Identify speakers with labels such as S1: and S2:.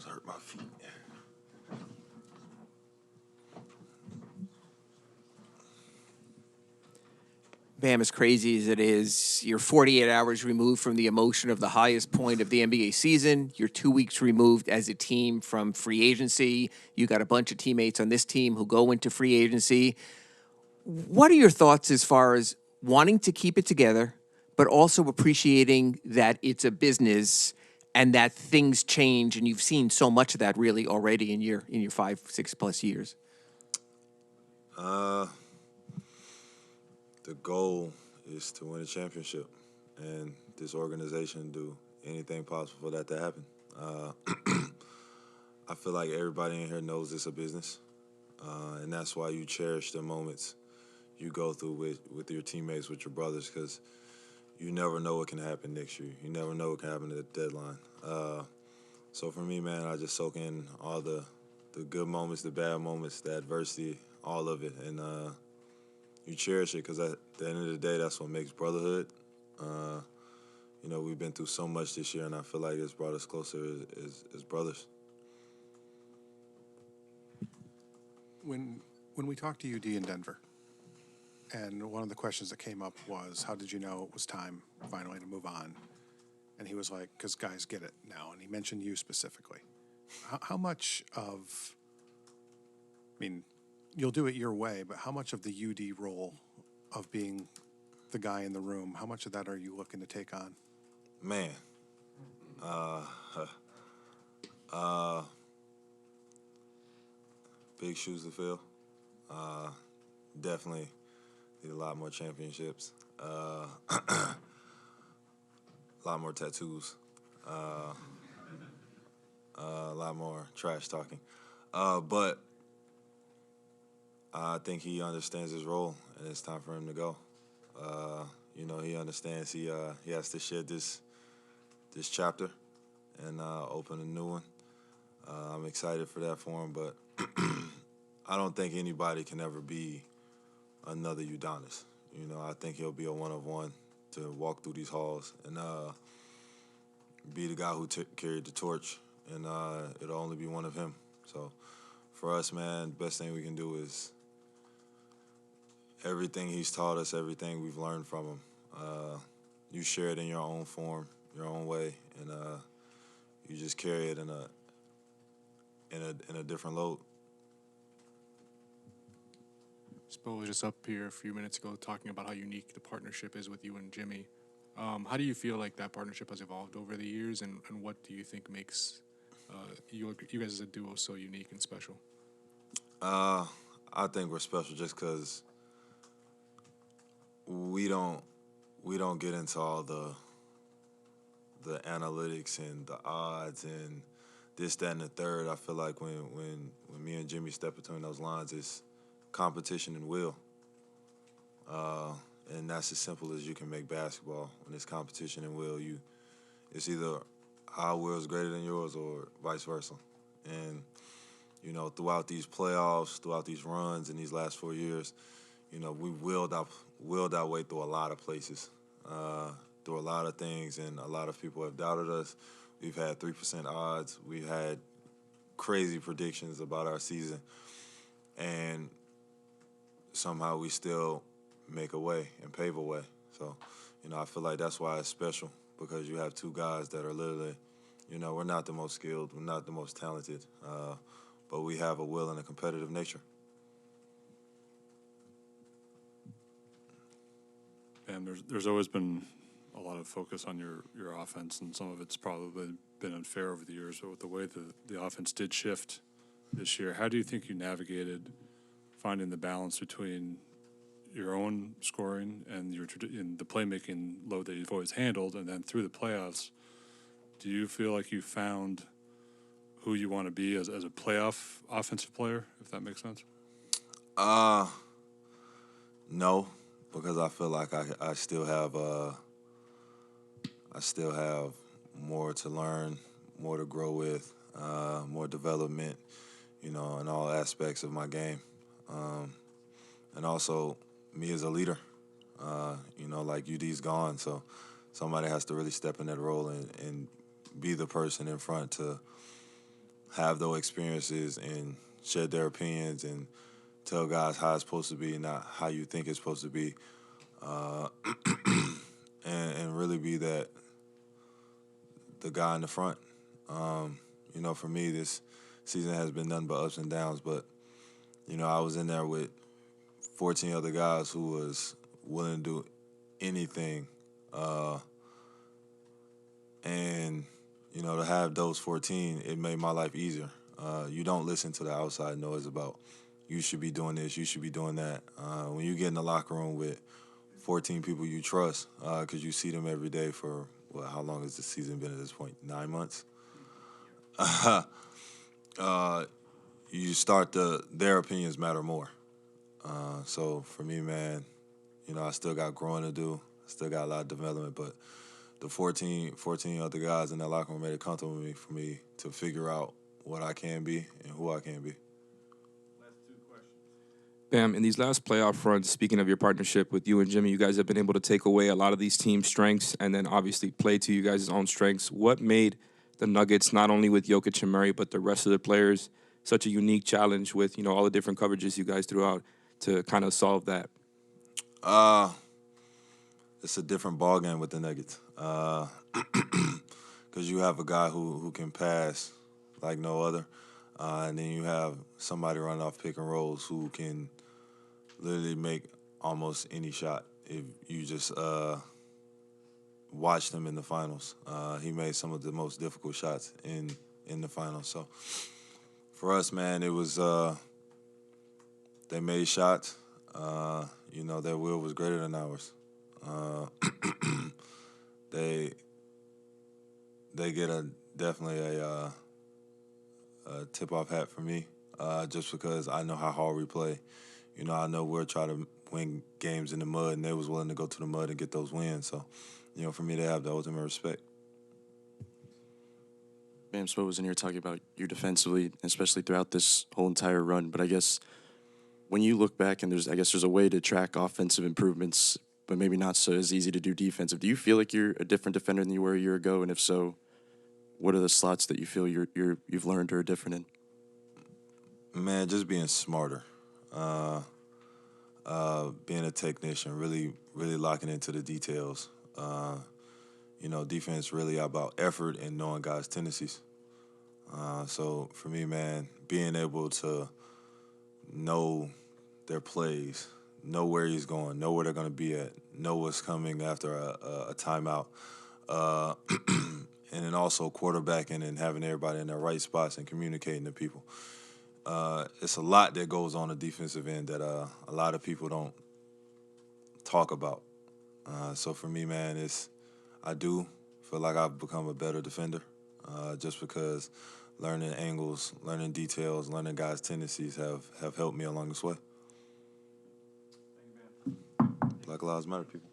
S1: shoes hurt my feet.
S2: Bam, as crazy as it is, you're 48 hours removed from the emotion of the highest point of the NBA season. You're 2 weeks removed as a team from free agency. You got a bunch of teammates on this team who go into free agency. What are your thoughts as far as wanting to keep it together, but also appreciating that it's a business and that things change, and you've seen so much of that really already in your 5-6+ years?
S1: The goal is to win a championship, and this organization do anything possible for that to happen. I feel like everybody in here knows it's a business, and that's why you cherish the moments you go through with your teammates, with your brothers, because you never know what can happen next year. You never know what can happen at the deadline. So for me, man, I just soak in all the good moments, the bad moments, the adversity, all of it, and you cherish it because at the end of the day, that's what makes brotherhood. We've been through so much this year, and I feel like it's brought us closer as brothers.
S3: When we talked to UD in Denver, and one of the questions that came up was, how did you know it was time finally to move on? And he was like, because guys get it now. And he mentioned you specifically. How much of, you'll do it your way, but how much of the UD role of being the guy in the room, how much of that are you looking to take on?
S1: Man, big shoes to fill. Definitely need a lot more championships. A lot more tattoos. A lot more trash talking. But I think he understands his role, and it's time for him to go. He understands he has to shed this chapter and open a new one. I'm excited for that for him, but I don't think anybody can ever be another Udonis. I think he'll be a one-of-one to walk through these halls and be the guy who carried the torch, and it'll only be one of him. So for us, man, best thing we can do is everything he's taught us, everything we've learned from him, you share it in your own form, your own way, and you just carry it in a different load.
S4: Spo was just up here a few minutes ago talking about how unique the partnership is with you and Jimmy. How do you feel like that partnership has evolved over the years, and what do you think makes you guys as a duo so unique and special?
S1: I think we're special just because we don't get into all the analytics and the odds and this, that, and the third. I feel like when me and Jimmy step between those lines, it's competition and will. And that's as simple as you can make basketball. When it's competition and will, it's either our will is greater than yours or vice versa. And, throughout these playoffs, throughout these runs in these last 4 years, we willed our way through a lot of places, through a lot of things, and a lot of people have doubted us. We've had 3% odds. We've had crazy predictions about our season. And somehow we still make a way and pave a way. So, I feel like that's why it's special, because you have two guys that are literally, we're not the most skilled, we're not the most talented, but we have a will and a competitive nature.
S5: And there's always been a lot of focus on your offense, and some of it's probably been unfair over the years. But with the way the offense did shift this year, how do you think you navigated finding the balance between your own scoring and in the playmaking load that you've always handled, and then through the playoffs, do you feel like you found who you want to be as a playoff offensive player, if that makes sense?
S1: No, because I feel like I still have more to learn, more to grow with, more development, in all aspects of my game. And also me as a leader, like UD's gone, so somebody has to really step in that role and be the person in front to have those experiences and shed their opinions and tell guys how it's supposed to be, not how you think it's supposed to be, uh, and really be the guy in the front. For me, this season has been nothing but ups and downs, but, I was in there with 14 other guys who was willing to do anything. And, to have those 14, it made my life easier. You don't listen to the outside noise about you should be doing this, you should be doing that. When you get in the locker room with 14 people you trust, because you see them every day for, how long has the season been at this point? 9 months? You start their opinions matter more. So for me, man, I still got growing to do. I still got a lot of development, but the 14 other guys in that locker room made it comfortable for me to figure out what I can be and who I can be.
S6: Bam, in these last playoff runs, speaking of your partnership with you and Jimmy, you guys have been able to take away a lot of these team strengths and then obviously play to you guys' own strengths. What made the Nuggets, not only with Jokic and Murray, but the rest of the players, such a unique challenge with, all the different coverages you guys threw out to kind of solve that?
S1: It's a different ballgame with the Nuggets. Because you have a guy who can pass like no other. And then you have somebody running off pick and rolls who can literally make almost any shot. If you just watch him in the finals, he made some of the most difficult shots in the finals. So for us, man, it was they made shots. Their will was greater than ours. They get definitely a tip-off hat for me, just because I know how hard we play. I know we'll try to win games in the mud, and they was willing to go to the mud and get those wins. So, for me, they have the ultimate respect.
S7: Bam Spo was in here talking about you defensively, especially throughout this whole entire run. But I guess when you look back and there's a way to track offensive improvements, but maybe not so as easy to do defensive. Do you feel like you're a different defender than you were a year ago? And if so, what are the slots that you feel you've learned or are different in?
S1: Man, just being smarter, being a technician, really, really locking into the details. Defense really about effort and knowing guys' tendencies. So for me, man, being able to know their plays, know where he's going, know where they're going to be at, know what's coming after a timeout, and then also quarterbacking and having everybody in their right spots and communicating to people. It's a lot that goes on the defensive end that a lot of people don't talk about. So for me, man, I do feel like I've become a better defender, just because learning angles, learning details, learning guys' tendencies have helped me along this way. Black Lives Matter, people.